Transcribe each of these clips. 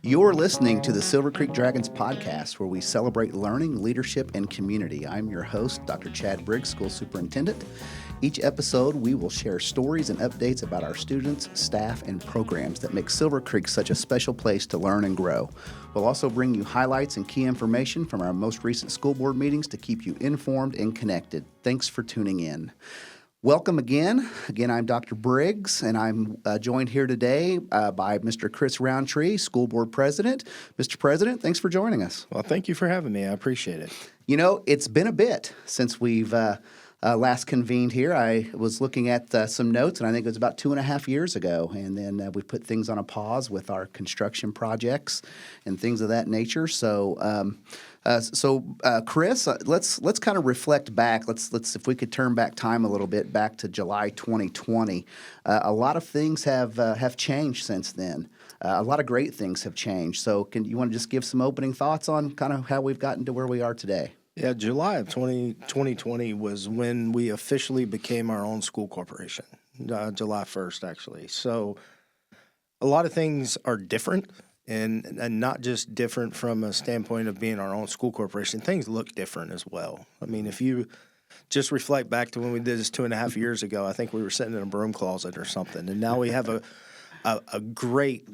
You're listening to the Silver Creek Dragons podcast, where we celebrate learning, leadership, and community. I'm your host, Dr. Chad Briggs, School Superintendent. Each episode, we will share stories and updates about our students, staff, and programs that make Silver Creek such a special place to learn and grow. We'll also bring you highlights and key information from our most recent school board meetings to keep you informed and connected. Thanks for tuning in. Welcome again. Again, I'm Dr. Briggs, and I'm joined here today by Mr. Chris Rountree, School Board President. Mr. President, thanks for joining us. Well, thank you for having me. I appreciate it. You know, it's been a bit since we've last convened here. I was looking at some notes, and I think it was about 2.5 years ago, and then we put things on a pause with our construction projects and things of that nature. So, Chris, let's kind of reflect back. Let's if we could turn back time a little bit back to July 2020. A lot of things have changed since then. A lot of great things have changed. So, you want to just give some opening thoughts on kind of how we've gotten to where we are today? Yeah, July of 2020 was when we officially became our own school corporation, July 1st, actually. So a lot of things are different, and not just different from a standpoint of being our own school corporation. Things look different as well. I mean, if you just reflect back to when we did this 2.5 years ago, I think we were sitting in a broom closet or something, and now we have a great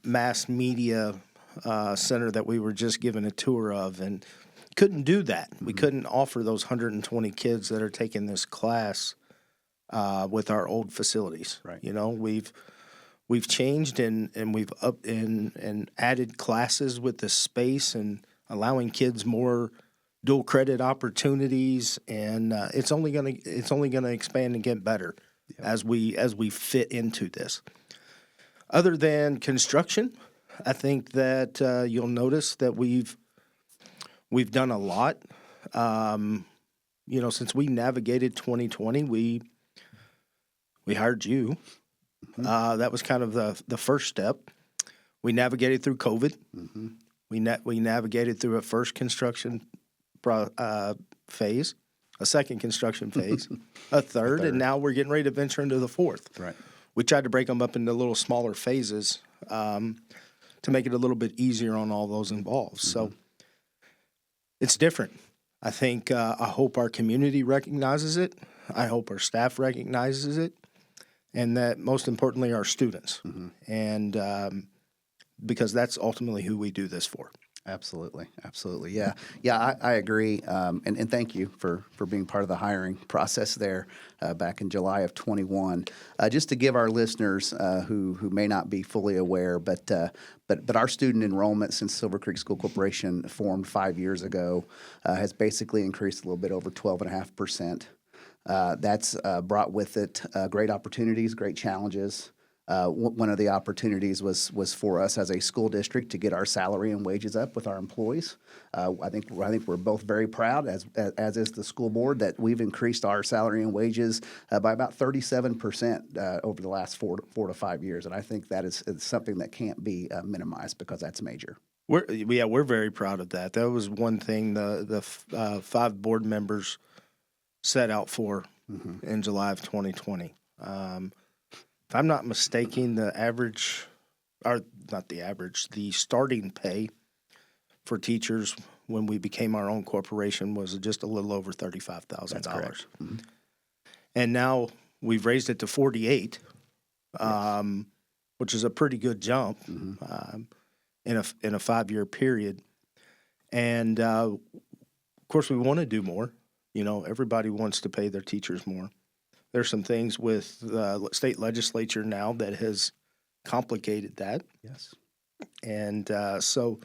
mass media center that we were just given a tour of, and couldn't do that. We couldn't offer those 120 kids that are taking this class with our old facilities. Right. You know, we've changed and we've upped and added classes with the space and allowing kids more dual credit opportunities, and it's only gonna expand and get better as we fit into this. Other than construction, I think that you'll notice that we've done a lot. Since we navigated 2020, we hired you. That was kind of the first step. We navigated through COVID. Mm-hmm. We navigated through a first construction phase, a second construction phase, a third, and now we're getting ready to venture into the fourth. Right. We tried to break them up into little smaller phases to make it a little bit easier on all those involved. Mm-hmm. So it's different. I think I hope our community recognizes it. I hope our staff recognizes it, and that most importantly, our students. Mm-hmm. And because that's ultimately who we do this for. Absolutely. Yeah. I agree. And thank you for being part of the hiring process there back in July of 21. Just to give our listeners who may not be fully aware, but our student enrollment since Silver Creek School Corporation formed 5 years ago has basically increased a little bit over 12.5%. That's brought with it great opportunities, great challenges. One of the opportunities was for us as a school district to get our salary and wages up with our employees. I think we're both very proud, as is the school board, that we've increased our salary and wages by about 37% over the last 4 to 5 years, and I think that is something that can't be minimized because that's major. We're very proud of that. That was one thing the 5 board members set out for in July of 2020. If I'm not mistaken, the starting pay for teachers when we became our own corporation was just a little over $35,000. That's correct. Mm-hmm. And now we've raised it to $48,000, yes. Which is a pretty good jump in a 5-year period. And of course, we want to do more. You know, everybody wants to pay their teachers more. There's some things with the state legislature now that has complicated that. Yes. And so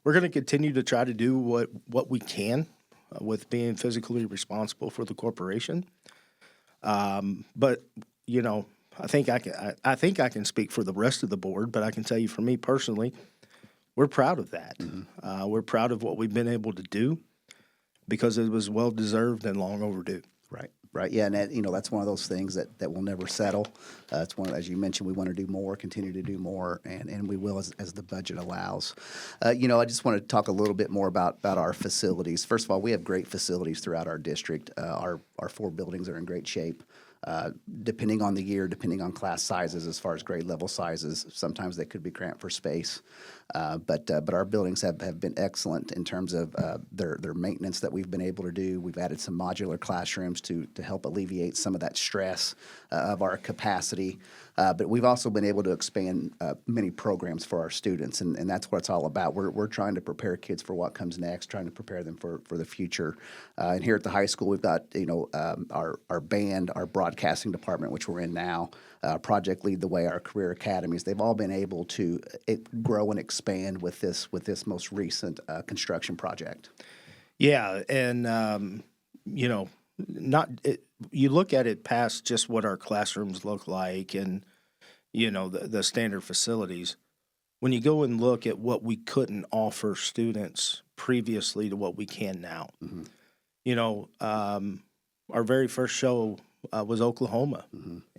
we're going to continue to try to do what we can with being physically responsible for the corporation. But, you know, I think I can speak for the rest of the board, but I can tell you for me personally, we're proud of that. Mm-hmm. We're proud of what we've been able to do because it was well-deserved and long overdue. Right. Yeah, and that's one of those things that will never settle. It's one, as you mentioned, we want to do more, continue to do more, and we will as the budget allows. I just want to talk a little bit more about our facilities. First of all, we have great facilities throughout our district. Our 4 buildings are in great shape. Depending on the year, depending on class sizes, as far as grade level sizes, sometimes they could be cramped for space. But our buildings have been excellent in terms of their maintenance that we've been able to do. We've added some modular classrooms to help alleviate some of that stress of our capacity. But we've also been able to expand many programs for our students, and that's what it's all about. We're trying to prepare kids for what comes next, trying to prepare them for the future. And here at the high school, we've got our band, our broadcasting department, which we're in now, Project Lead the Way, our career academies. They've all been able to grow and expand with this most recent construction project. Yeah, and you look at it past just what our classrooms look like and the standard facilities. When you go and look at what we couldn't offer students previously to what we can now, our very first show was Oklahoma,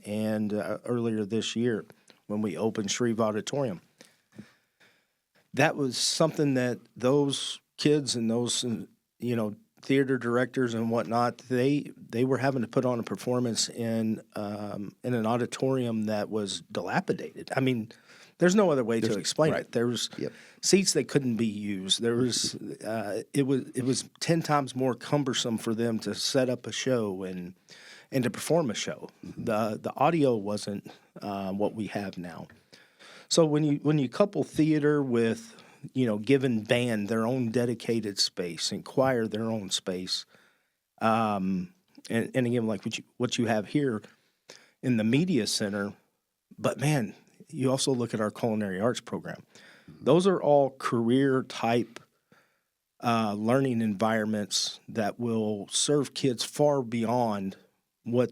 and earlier this year when we opened Shreve Auditorium. That was something that those kids and those theater directors and whatnot, they were having to put on a performance in an auditorium that was dilapidated. I mean, there's no other way to explain it. There was seats that couldn't be used. There was it was 10 times more cumbersome for them to set up a show and to perform a show. The audio wasn't what we have now. So when you couple theater with giving band their own dedicated space and choir their own space, and again, like what you have here in the media center, but man, you also look at our culinary arts program. Those are all career type learning environments that will serve kids far beyond what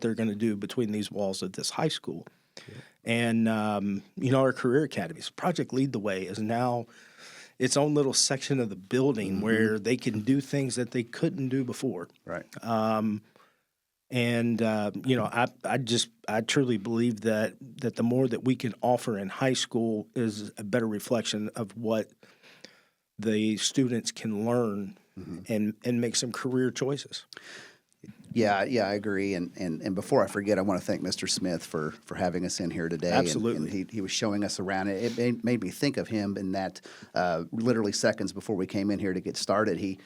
they're going to do between these walls of this high school. And, our career academies, Project Lead the Way is now its own little section of the building where they can do things that they couldn't do before. Right. I truly believe that the more that we can offer in high school is a better reflection of what the students can learn and make some career choices. Yeah, I agree. And before I forget, I want to thank Mr. Smith for having us in here today. Absolutely. And he was showing us around. It made me think of him in that literally seconds before we came in here to get started, he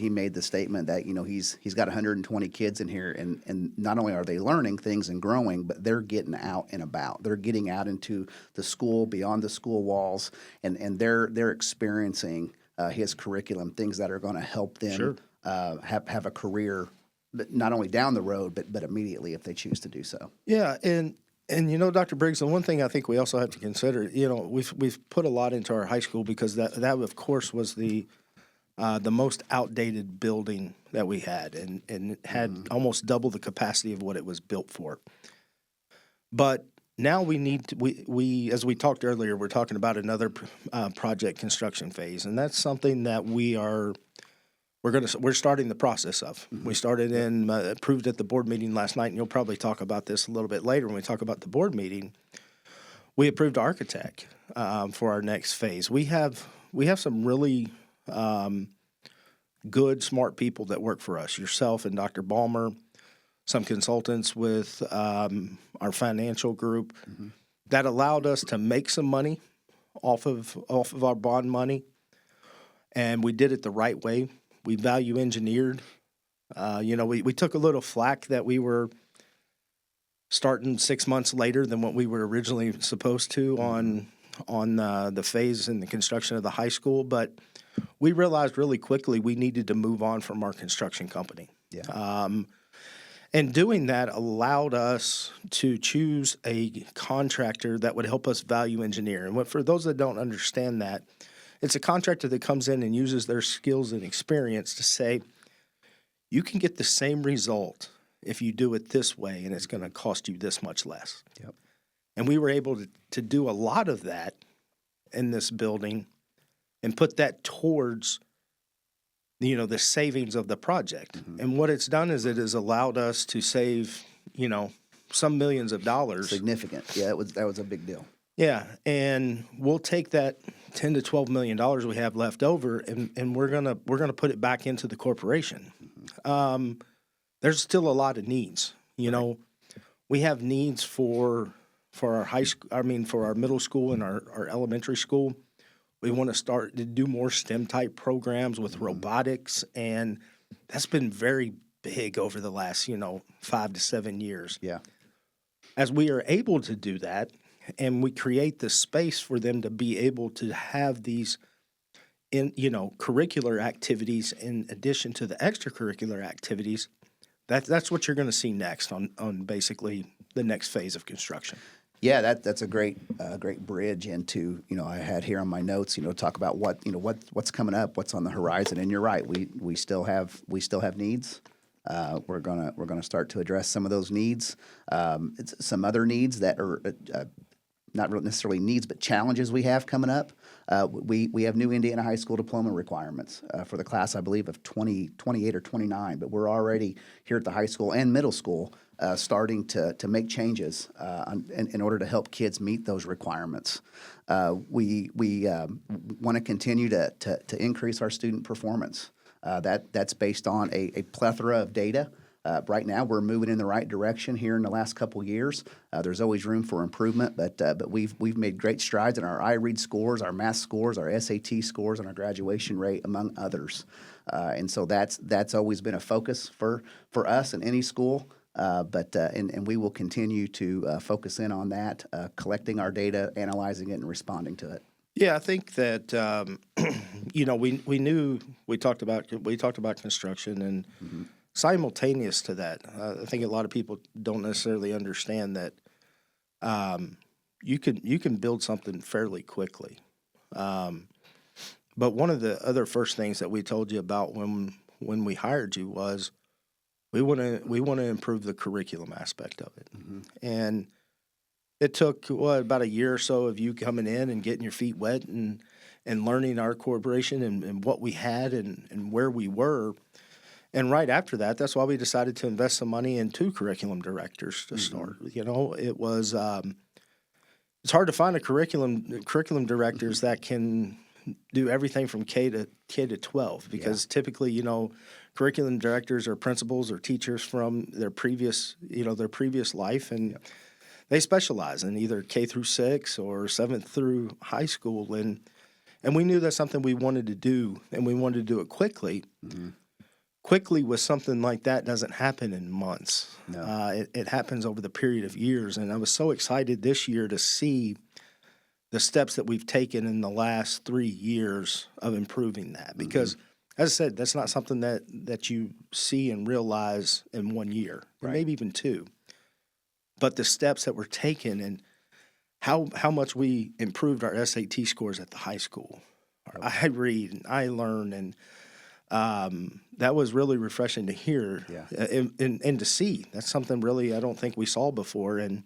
made the statement that, he's got 120 kids in here, and not only are they learning things and growing, but they're getting out and about. They're getting out into the school, beyond the school walls, and they're experiencing his curriculum, things that are going to help them have a career, not only down the road, but immediately if they choose to do so. Yeah, and Dr. Briggs, the one thing I think we also have to consider, we've put a lot into our high school because that of course was the most outdated building that we had, and had almost double the capacity of what it was built for. But now we need to, we as we talked earlier, we're talking about another project construction phase, and that's something that we're starting the process of. We started and approved at the board meeting last night, and you'll probably talk about this a little bit later when we talk about the board meeting. We approved architect for our next phase. We have some really good, smart people that work for us. Yourself and Dr. Balmer, some consultants with our financial group that allowed us to make some money off of our bond money, and we did it the right way. We value engineered. We took a little flack that we were starting 6 months later than what we were originally supposed to on the phase in the construction of the high school. But we realized really quickly we needed to move on from our construction company. Yeah. And doing that allowed us to choose a contractor that would help us value engineer. And for those that don't understand that, it's a contractor that comes in and uses their skills and experience to say, you can get the same result if you do it this way, and it's going to cost you this much less. Yep. And we were able to do a lot of that in this building and put that towards, the savings of the project. And what it's done is it has allowed us to save, some millions of dollars. Significant. Yeah, that was a big deal. Yeah, and we'll take that $10 to $12 million we have left over, and we're gonna put it back into the corporation. There's still a lot of needs. we have needs for our high school. I mean, for our middle school and our elementary school. We want to start to do more STEM type programs with robotics, and that's been very big over the last 5 to 7 years. Yeah. As we are able to do that, and we create the space for them to be able to have these curricular activities in addition to the extracurricular activities, that's what you're going to see next on basically the next phase of construction. Yeah, that's a great bridge into, I had here on my notes, talk about what's coming up, what's on the horizon. And you're right, we still have needs. We're gonna start to address some of those needs. Some other needs that are not really necessarily needs, but challenges we have coming up. We have new Indiana high school diploma requirements for the class, I believe, of 28 or 29. But we're already here at the high school and middle school starting to make changes in order to help kids meet those requirements. We want to continue to increase our student performance. That's based on a plethora of data. Right now, we're moving in the right direction here in the last couple years. There's always room for improvement, but we've made great strides in our iRead scores, our math scores, our SAT scores, and our graduation rate, among others. And so that's always been a focus for us in any school. And we will continue to focus in on that, collecting our data, analyzing it, and responding to it. Yeah, I think that we talked about construction, and simultaneous to that, I think a lot of people don't necessarily understand that you can build something fairly quickly. But one of the other first things that we told you about when we hired you was we want to improve the curriculum aspect of it, and it took about a year or so of you coming in and getting your feet wet and learning our corporation and what we had and where we were. And right after that, that's why we decided to invest some money in 2 curriculum directors to start. It was it's hard to find a curriculum directors that can do everything from K to 12 because typically, curriculum directors are principals or teachers from their previous life, and they specialize in either K through 6 or 7th through high school, and we knew that's something we wanted to do, and we wanted to do it quickly. Quickly with something like that doesn't happen in months. No. It happens over the period of years, and I was so excited this year to see the steps that we've taken in the last 3 years of improving that. Because, as I said, that's not something that you see and realize in 1 year, or maybe even 2. But the steps that were taken and how much we improved our SAT scores at the high school. I read and I learn, and that was really refreshing to hear and to see. That's something really I don't think we saw before. And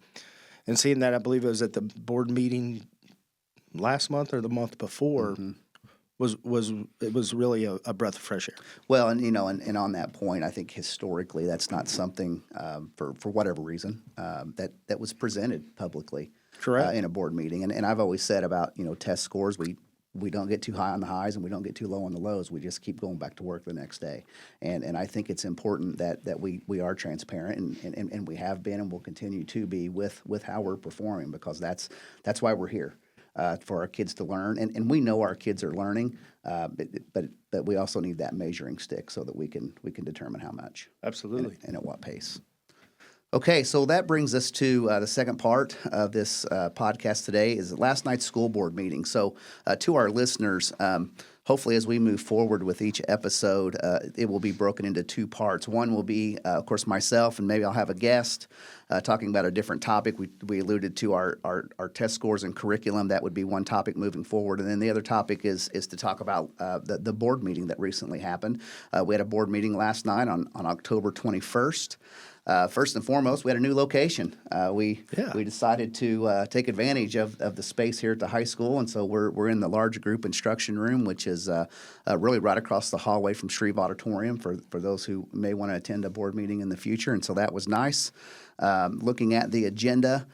seeing that, I believe it was at the board meeting last month or the month before, was really a breath of fresh air. Well, and on that point, I think historically that's not something for whatever reason that was presented publicly. Correct. In a board meeting. And I've always said about test scores, we don't get too high on the highs and we don't get too low on the lows. We just keep going back to work the next day. And I think it's important that we are transparent and we have been and will continue to be with how we're performing, because that's why we're here. For our kids to learn, and we know our kids are learning, but we also need that measuring stick so that we can determine how much. Absolutely. And at what pace. Okay, so that brings us to the second part of this podcast today is last night's school board meeting. So to our listeners, hopefully as we move forward with each episode, it will be broken into 2 parts. One will be, of course, myself, and maybe I'll have a guest talking about a different topic. We alluded to our test scores and curriculum. That would be one topic moving forward. And then the other topic is to talk about the board meeting that recently happened. We had a board meeting last night on October 21st. First and foremost, we had a new location. We decided to take advantage of the space here at the high school, and so we're in the large group instruction room, which is really right across the hallway from Shreve Auditorium for those who may want to attend a board meeting in the future, and so that was nice. Looking at the agenda,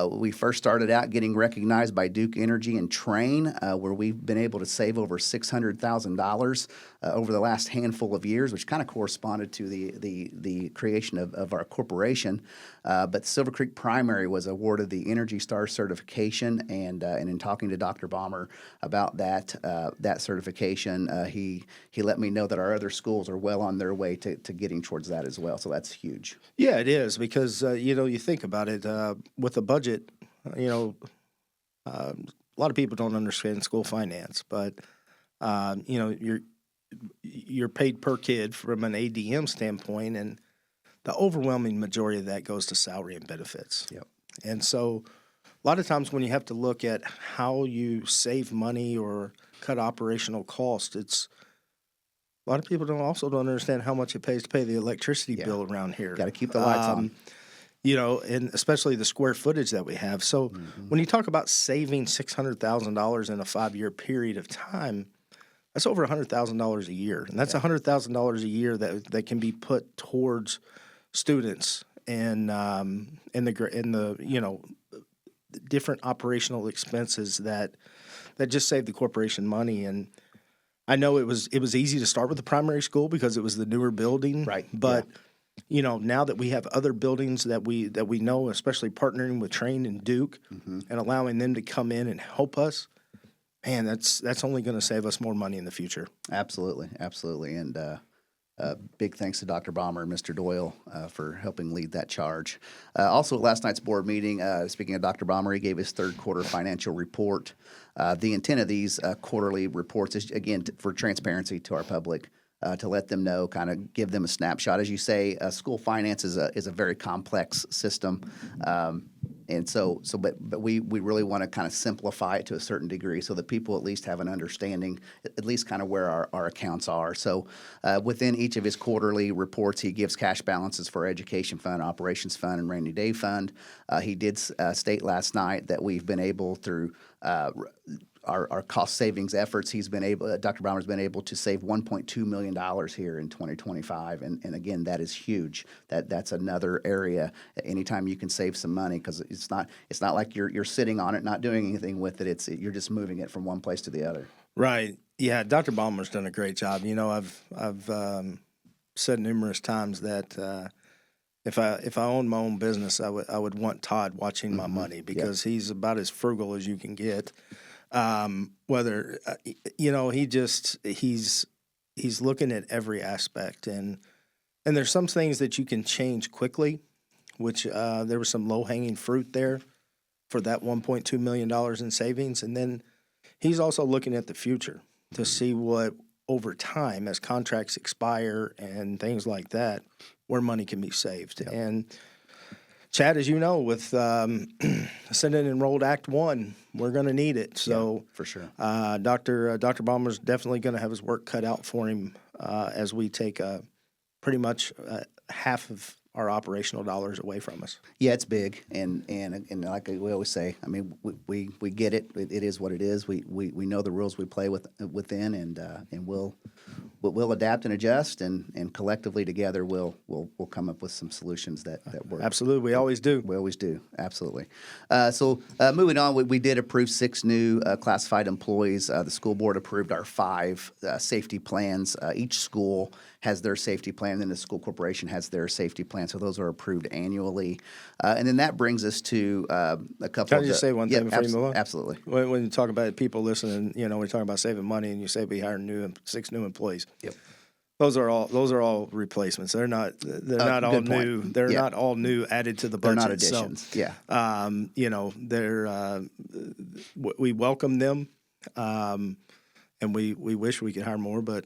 We first started out getting recognized by Duke Energy and Train, where we've been able to save over $600,000 over the last handful of years, which kind of corresponded to the creation of our corporation. But Silver Creek Primary was awarded the Energy Star certification, and in talking to Dr. Balmer about that certification, he let me know that our other schools are well on their way to getting towards that as well. So that's huge. Yeah, it is because you think about it with a budget. A lot of people don't understand school finance, but you're paid per kid from an ADM standpoint, and the overwhelming majority of that goes to salary and benefits. Yep. And so a lot of times when you have to look at how you save money or cut operational costs, a lot of people don't understand how much it pays to pay the electricity bill around here. Got to keep the lights on. And especially the square footage that we have. So when you talk about saving $600,000 in a 5-year period of time, that's over $100,000 a year, and that's $100,000 a year that can be put towards students and in the different operational expenses that just save the corporation money. And I know it was easy to start with the primary school because it was the newer building, right? But now that we have other buildings that we know, especially partnering with Train and Duke and allowing them to come in and help us, man, that's only going to save us more money in the future. Absolutely. And big thanks to Dr. Balmer and Mr. Doyle for helping lead that charge. Also, at last night's board meeting, speaking of Dr. Balmer, he gave his third quarter financial report. The intent of these quarterly reports is, again, for transparency to our public, to let them know, kind of give them a snapshot. As you say, school finance is a very complex system. But we really want to kind of simplify it to a certain degree so that people at least have an understanding, at least kind of where our accounts are. So within each of his quarterly reports, he gives cash balances for education fund, operations fund, and rainy day fund. He did state last night that we've been able through our cost savings efforts, Dr. Balmer's been able to save $1.2 million here in 2025, and again, that is huge. That's another area. Anytime you can save some money, because it's not like you're sitting on it, not doing anything with it. You're just moving it from one place to the other. Right. Yeah. Dr. Balmer's done a great job. I've said numerous times that if I owned my own business, I would want Todd watching my money because he's about as frugal as you can get. He's looking at every aspect, and there's some things that you can change quickly, which there was some low-hanging fruit there for that $1.2 million in savings. And then he's also looking at the future to see what, over time, as contracts expire and things like that, where money can be saved. Yep. And Chad, as you know, with Senate Enrolled Act 1, we're going to need it. So for sure, Dr. Balmer's definitely going to have his work cut out for him as we take pretty much half of our operational dollars away from us. Yeah, it's big, and like we always say, I mean, we get it. It is what it is. We know the rules we play within, and we'll adapt and adjust, and collectively together we'll come up with some solutions that work. Absolutely, we always do. We always do. Absolutely. So moving on, we did approve 6 new classified employees. The school board approved our 5 safety plans. Each school has their safety plan, and the school corporation has their safety plan. So those are approved annually. And then that brings us to a couple Can I just say one thing before you move on? Absolutely. When you talk about people listening, we're talking about saving money, and you say we hired 6 new employees. Yep. Those are all replacements. They're not all new. They're not all new added to the budget. They're not additions. So, we welcome them. And we wish we could hire more, but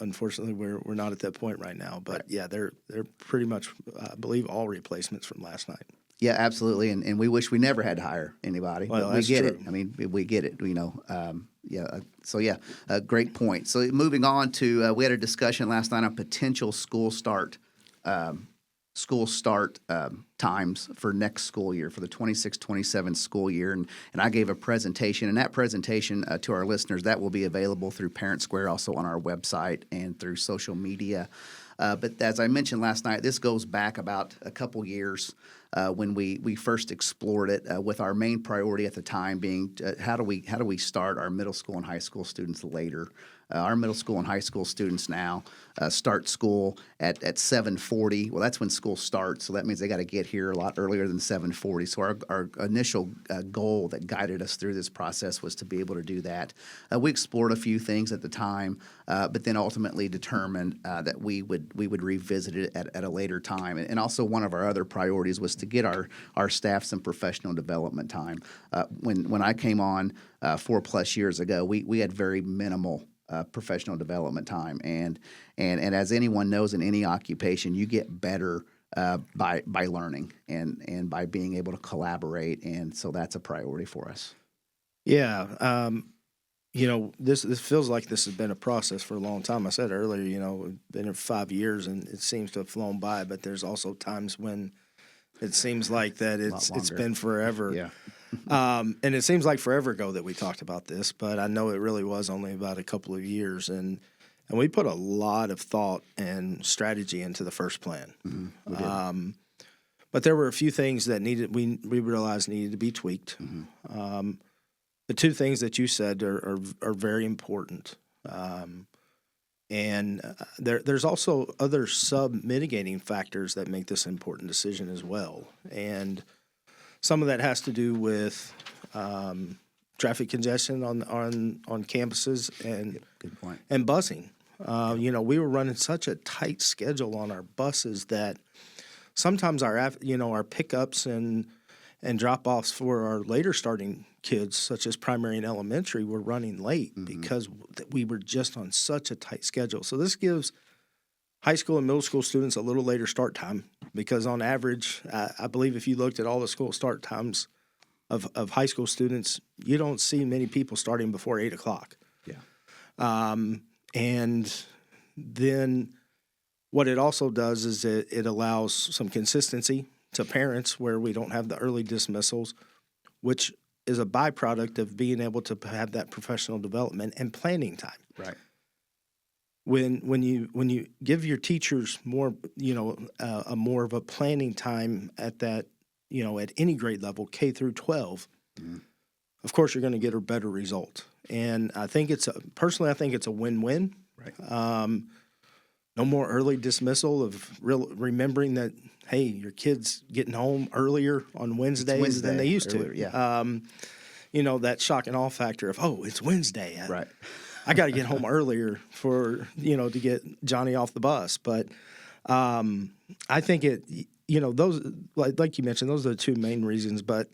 unfortunately we're not at that point right now. But yeah, they're pretty much, I believe, all replacements from last night. Yeah, absolutely, and we wish we never had to hire anybody. Well, we get true. it. I mean, we get it. Great point. So moving on to, we had a discussion last night on potential school start times for next school year, for the 26-27 school year. And I gave a presentation, and that presentation to our listeners, that will be available through Parent Square, also on our website and through social media. But as I mentioned last night, this goes back about a couple years. when we first explored it, with our main priority at the time being how do we start our middle school and high school students later. Our middle school and high school students now start school at 7:40. Well, that's when school starts, so that means they got to get here a lot earlier than 7:40. So our initial goal that guided us through this process was to be able to do that. We explored a few things at the time, but then ultimately determined that we would revisit it at a later time. And also one of our other priorities was to get our staff some professional development time. When I came on 4+ years ago, we had very minimal professional development time, and as anyone knows in any occupation, you get better by learning and by being able to collaborate, and so that's a priority for us. Yeah, this feels like this has been a process for a long time. I said earlier, we've been here 5 years, and it seems to have flown by. But there's also times when it seems like that it's been forever. Yeah. And it seems like forever ago that we talked about this, but I know it really was only about a couple of years, and we put a lot of thought and strategy into the first plan. Mm-hmm. We did. But there were a few things that we realized needed to be tweaked. Mm-hmm. The two things that you said are very important, and there's also other sub-mitigating factors that make this an important decision as well, and some of that has to do with traffic congestion on campuses and Good point. and busing. We were running such a tight schedule on our buses that sometimes our pickups and drop-offs for our later starting kids, such as primary and elementary, were running late because we were just on such a tight schedule. So this gives high school and middle school students a little later start time because on average, I believe if you looked at all the school start times of high school students, you don't see many people starting before 8 o'clock. Yeah. And then what it also does is it allows some consistency to parents where we don't have the early dismissals, which is a byproduct of being able to have that professional development and planning time. Right. When you give your teachers more, a more of a planning time at that, at any grade level, K through 12, of course you're going to get a better result. And I think it's a win-win. Right. No more early dismissal of remembering that, hey, your kid's getting home earlier on Wednesdays than they used to. Yeah. That shock and awe factor of, oh, it's Wednesday. Right. I got to get home earlier to get Johnny off the bus. But I think those, like you mentioned, those are the two main reasons. But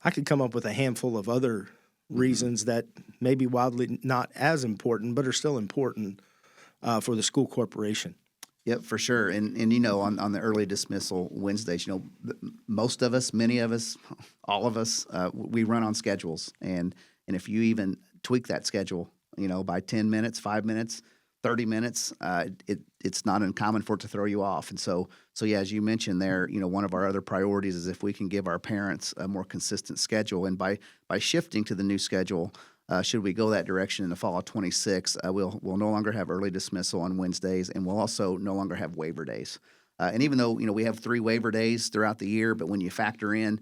I could come up with a handful of other reasons that may be wildly not as important, but are still important for the school corporation. Yep, for sure. And on the early dismissal Wednesdays, most of us, many of us, all of us, we run on schedules. And if you even tweak that schedule, by 10 minutes, 5 minutes, 30 minutes, it's not uncommon for it to throw you off. And so yeah, as you mentioned there, one of our other priorities is if we can give our parents a more consistent schedule. And by shifting to the new schedule, should we go that direction in the fall of 26, we'll no longer have early dismissal on Wednesdays, and we'll also no longer have waiver days. And even though we have 3 waiver days throughout the year, but when you factor in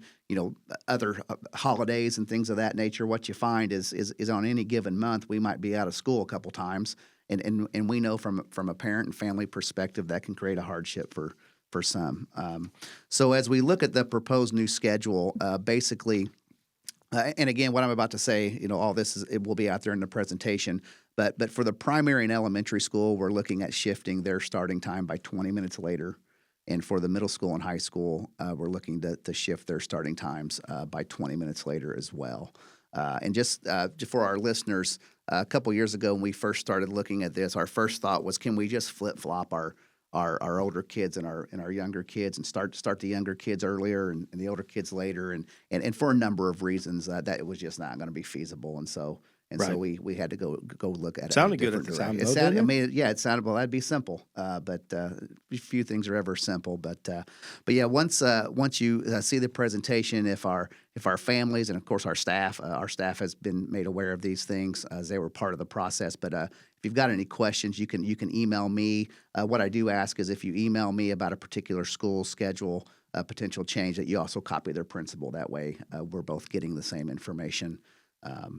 other holidays and things of that nature, what you find is on any given month we might be out of school a couple times, and we know from a parent and family perspective that can create a hardship for some. So as we look at the proposed new schedule, basically. And again, what I'm about to say, all this it will be out there in the presentation. But for the primary and elementary school, we're looking at shifting their starting time by 20 minutes later, and for the middle school and high school, we're looking to shift their starting times by 20 minutes later as well. And just for our listeners, a couple years ago when we first started looking at this, our first thought was, can we just flip flop our older kids and our younger kids and start the younger kids earlier and the older kids later, and for a number of reasons that it was just not going to be feasible, and so we had to go look at it. Sounded good at the time. It sounded well. That'd be simple, but few things are ever simple. But yeah, once you see the presentation, if our families and of course our staff has been made aware of these things as they were part of the process. But if you've got any questions, you can email me. What I do ask is if you email me about a particular school schedule a potential change, that you also copy their principal. That way, we're both getting the same information.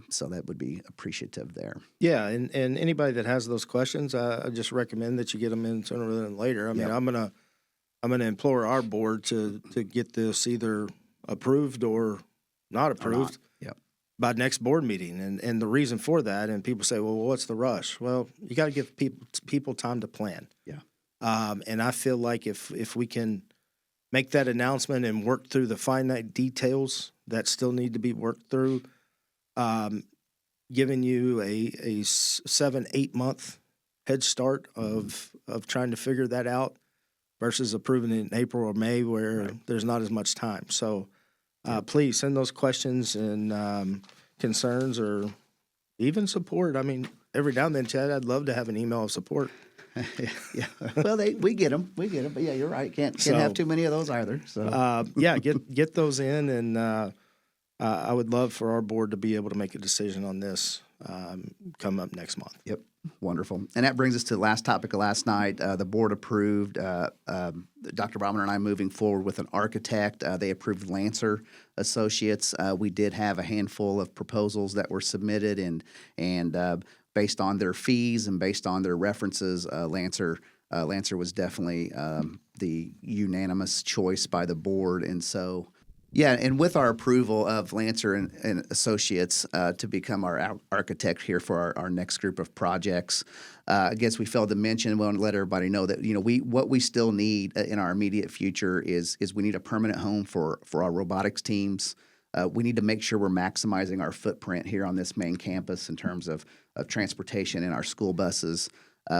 So that would be appreciative there. Yeah, and anybody that has those questions, I just recommend that you get them in sooner rather than later. I mean, I'm gonna implore our board to get this either approved or not approved by next board meeting. And the reason for that, and people say, well, what's the rush? Well, you got to give people time to plan. Yeah. And I feel like if we can make that announcement and work through the finite details that still need to be worked through, giving you a 7-8 month head start of trying to figure that out versus approving it in April or May where there's not as much time. So please send those questions and concerns or even support. I mean, every now and then, Chad, I'd love to have an email of support. Yeah. Well, we get them. But yeah, you're right. Can't have too many of those either. So get those in, and I would love for our board to be able to make a decision on this come up next month. Yep. Wonderful. And that brings us to the last topic of last night. The board approved Dr. Bauman and I moving forward with an architect. They approved Lancer Associates. We did have a handful of proposals that were submitted, and based on their fees and based on their references, Lancer was definitely the unanimous choice by the board. And so, yeah, and with our approval of Lancer and Associates to become our architect here for our next group of projects, I guess we failed to mention. We want to let everybody know that what we still need in our immediate future is we need a permanent home for our robotics teams. We need to make sure we're maximizing our footprint here on this main campus in terms of transportation and our school buses.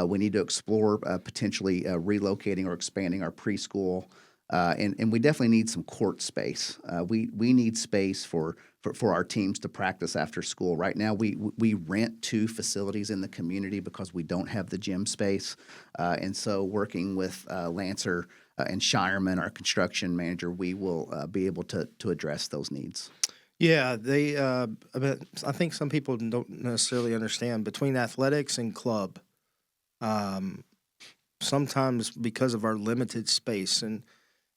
We need to explore potentially relocating or expanding our preschool. And we definitely need some court space. We need space for our teams to practice after school. Right now, we rent 2 facilities in the community because we don't have the gym space. And so working with Lancer and Shireman, our construction manager, we will be able to address those needs. Yeah, I think some people don't necessarily understand between athletics and club. Sometimes because of our limited space and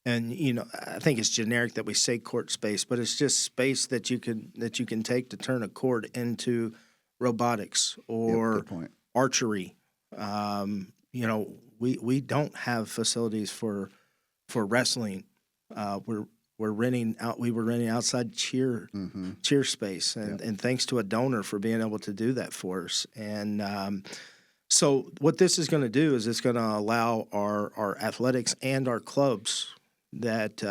I think it's generic that we say court space, but it's just space that you can take to turn a court into robotics or archery. We don't have facilities for wrestling. We were renting outside cheer space, and thanks to a donor for being able to do that for us. And so what this is going to do is it's going to allow our athletics and our clubs that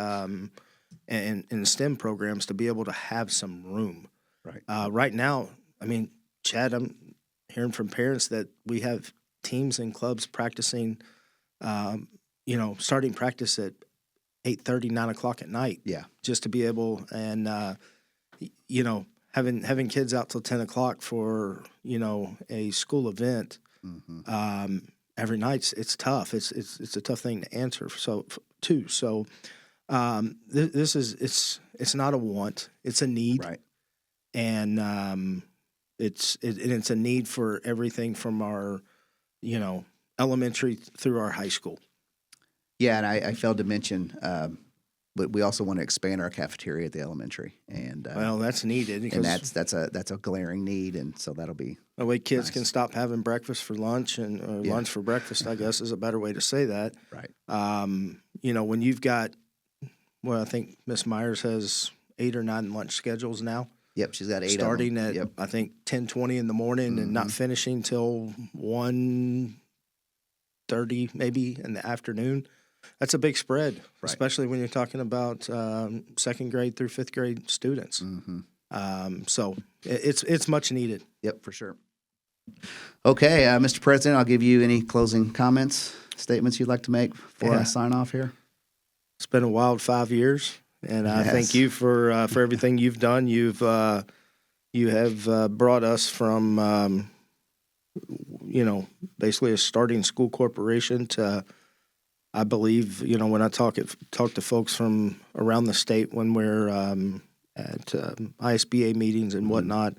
and STEM programs to be able to have some room. Right. Right now, I mean, Chad, I'm hearing from parents that we have teams and clubs practicing, starting practice at 8:30, 9 o'clock at night. Yeah. Just to be able and having kids out till 10 o'clock for a school event. Every night it's tough. It's a tough thing to answer. So this is it's not a want. It's a need. Right. And it's a need for everything from our elementary through our high school. Yeah, and I failed to mention, but we also want to expand our cafeteria at the elementary, and well, that's needed, and that's a glaring need, and so that'll be that way kids nice. Can stop having breakfast for lunch or lunch for breakfast. I guess is a better way to say that. Right. When you've got, I think Miss Myers has 8 or 9 lunch schedules now. Yep, she's got 8 starting of them. at I think 10:20 in the morning and not finishing till 1:30 maybe in the afternoon. That's a big spread, especially when you're talking about 2nd grade through 5th grade students. So it's much needed. Yep, for sure. Okay, Mr. President, I'll give you any closing comments, statements you'd like to make before I sign off here. It's been a wild 5 years, and I thank you for everything you've done. You have brought us from basically a starting school corporation to, I believe, when I talk to folks from around the state when we're at ISBA meetings and whatnot,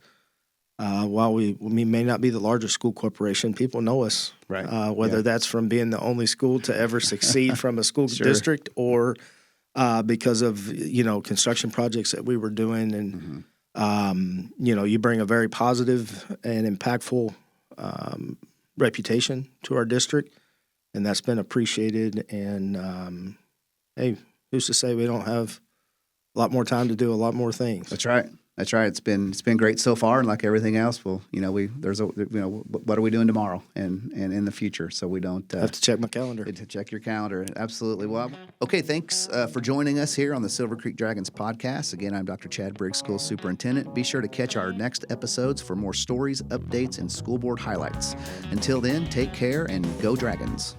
while we may not be the largest school corporation, people know us, whether that's from being the only school to ever succeed from a school district or because of, construction projects that we were doing. And, you bring a very positive and impactful reputation to our district, and that's been appreciated. And, hey, who's to say we don't have a lot more time to do a lot more things? That's right. That's right. It's been great so far, and like everything else, what are we doing tomorrow and in the future? So we don't have to check my calendar. To check your calendar, absolutely. Well, okay. Thanks for joining us here on the Silver Creek Dragons podcast. Again, I'm Dr. Chad Briggs, School Superintendent. Be sure to catch our next episodes for more stories, updates, and school board highlights. Until then, take care and go Dragons.